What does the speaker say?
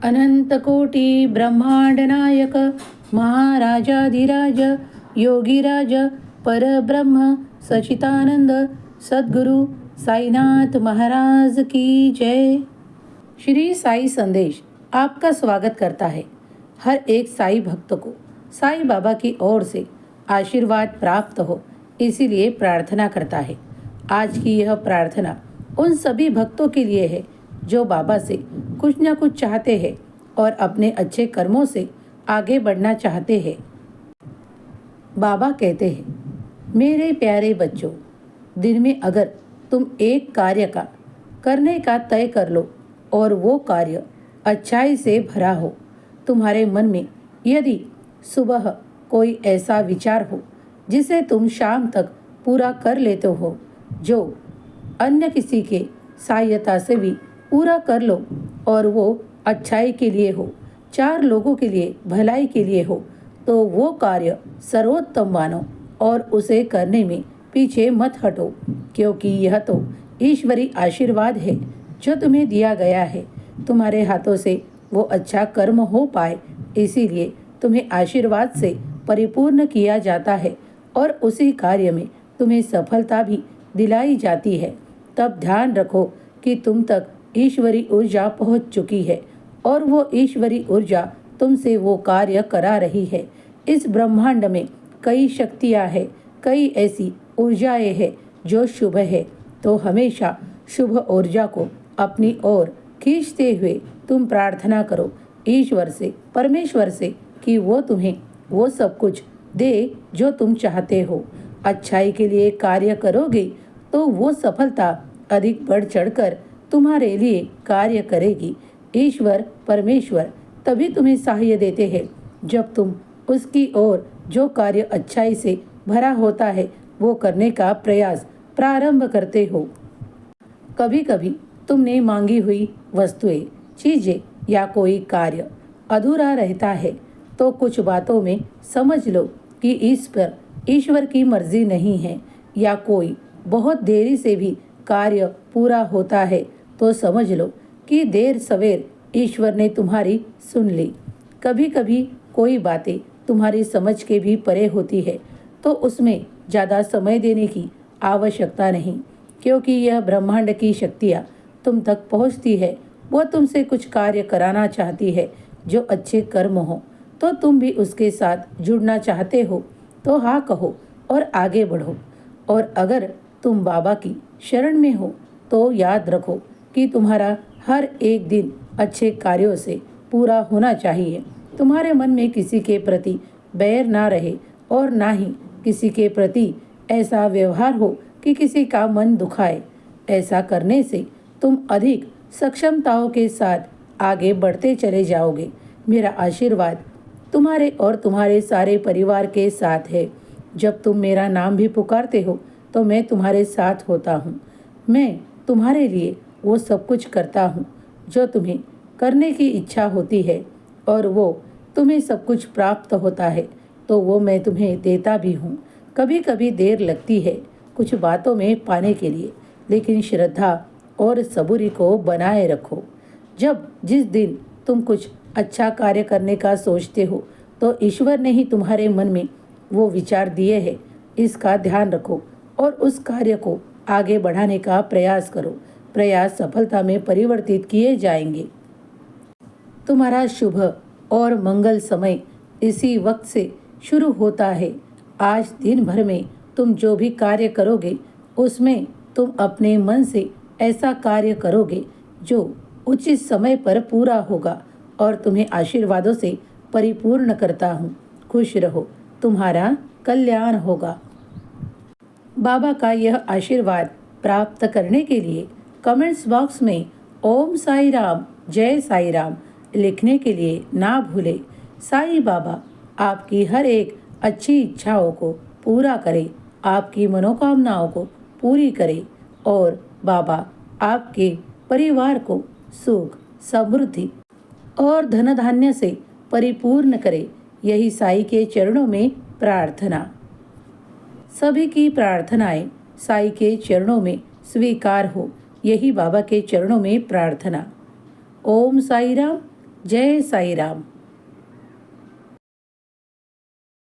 अनंतकोटी ब्रह्मांड नायक महाराजाधिराज योगीराज परब्रह्म सचितानंद सद्गुरु साईनाथ महाराज की जय। श्री साई संदेश आपका स्वागत करता है। हर एक साई भक्त को साई बाबा की ओर से आशीर्वाद प्राप्त हो, इसीलिए प्रार्थना करता है। आज की यह प्रार्थना उन सभी भक्तों के लिए है जो बाबा से कुछ न कुछ चाहते हैं और अपने अच्छे कर्मों से आगे बढ़ना चाहते हैं। बाबा कहते हैं, मेरे प्यारे बच्चों, दिन में अगर तुम एक कार्य का करने का तय कर लो और वो कार्य अच्छाई से भरा हो, तुम्हारे मन में यदि सुबह कोई ऐसा विचार हो जिसे तुम शाम तक पूरा कर लेते हो, जो अन्य किसी के सहायता से भी पूरा कर लो और वो अच्छाई के लिए हो, चार लोगों के लिए भलाई के लिए हो, तो वो कार्य सर्वोत्तम मानो और उसे करने में पीछे मत हटो, क्योंकि यह तो ईश्वरी आशीर्वाद है जो तुम्हें दिया गया है। तुम्हारे हाथों से वो अच्छा कर्म हो पाए, इसीलिए तुम्हें आशीर्वाद से परिपूर्ण किया जाता है और उसी कार्य में तुम्हें सफलता भी दिलाई जाती है। तब ध्यान रखो कि तुम तक ईश्वरी ऊर्जा पहुंच चुकी है और वो ईश्वरी ऊर्जा तुमसे वो कार्य करा रही है। इस ब्रह्मांड में कई शक्तियाँ हैं, कई ऐसी ऊर्जाएं हैं जो शुभ है, तो हमेशा शुभ ऊर्जा को अपनी ओर खींचते हुए तुम प्रार्थना करो ईश्वर से, परमेश्वर से, कि वो तुम्हें वो सब कुछ दे जो तुम चाहते हो। अच्छाई के लिए कार्य करोगे तो वो सफलता अधिक बढ़ चढ़कर तुम्हारे लिए कार्य करेगी। ईश्वर परमेश्वर तभी तुम्हें सहाय देते हैं जब तुम उसकी ओर जो कार्य अच्छाई से भरा होता है वो करने का प्रयास प्रारंभ करते हो। कभी कभी तुमने मांगी हुई वस्तुएं, चीजें या कोई कार्य अधूरा रहता है, तो कुछ बातों में समझ लो कि इस पर ईश्वर की मर्जी नहीं है, या कोई बहुत देरी से भी कार्य पूरा होता है तो समझ लो कि देर सवेर ईश्वर ने तुम्हारी सुन ली। कभी कभी कोई बातें तुम्हारी समझ के भी परे होती है, तो उसमें ज़्यादा समय देने की आवश्यकता नहीं, क्योंकि यह ब्रह्मांड की शक्तियाँ तुम तक पहुँचती है। वो तुमसे कुछ कार्य कराना चाहती है जो अच्छे कर्म हो, तो तुम भी उसके साथ जुड़ना चाहते हो तो हाँ कहो और आगे बढ़ो। और अगर तुम बाबा की शरण में हो तो याद रखो कि तुम्हारा हर एक दिन अच्छे कार्यों से पूरा होना चाहिए। तुम्हारे मन में किसी के प्रति बैर ना रहे और ना ही किसी के प्रति ऐसा व्यवहार हो कि किसी का मन दुखाए। ऐसा करने से तुम अधिक सक्षमताओं के साथ आगे बढ़ते चले जाओगे। मेरा आशीर्वाद तुम्हारे और तुम्हारे सारे परिवार के साथ है। जब तुम मेरा नाम भी पुकारते हो तो मैं तुम्हारे साथ होता हूँ। मैं तुम्हारे लिए वो सब कुछ करता हूँ जो तुम्हें करने की इच्छा होती है, और वो तुम्हें सब कुछ प्राप्त होता है तो वो मैं तुम्हें देता भी हूँ। कभी कभी देर लगती है कुछ बातों में पाने के लिए, लेकिन श्रद्धा और सबूरी को बनाए रखो। जब जिस दिन तुम कुछ अच्छा कार्य करने का सोचते हो तो ईश्वर ने ही तुम्हारे मन में वो विचार दिए हैं। इसका ध्यान रखो और उस कार्य को आगे बढ़ाने का प्रयास करो। प्रयास सफलता में परिवर्तित किए जाएंगे। तुम्हारा शुभ और मंगल समय इसी वक्त से शुरू होता है। आज दिन भर में तुम जो भी कार्य करोगे उसमें तुम अपने मन से ऐसा कार्य करोगे जो उचित समय पर पूरा होगा और तुम्हें आशीर्वादों से परिपूर्ण करता हूँ। खुश रहो, तुम्हारा कल्याण होगा। बाबा का यह आशीर्वाद प्राप्त करने के लिए कमेंट्स बॉक्स में ओम साई राम, जय साई राम लिखने के लिए ना भूले। साई बाबा आपकी हर एक अच्छी इच्छाओं को पूरा करे, आपकी मनोकामनाओं को पूरी करे और बाबा आपके परिवार को सुख, समृद्धि और धन धान्य से परिपूर्ण करे। यही साई के चरणों में प्रार्थना। सभी की प्रार्थनाएं साई के चरणों में स्वीकार हो, यही बाबा के चरणों में प्रार्थना। ओम साई राम, जय साईराम.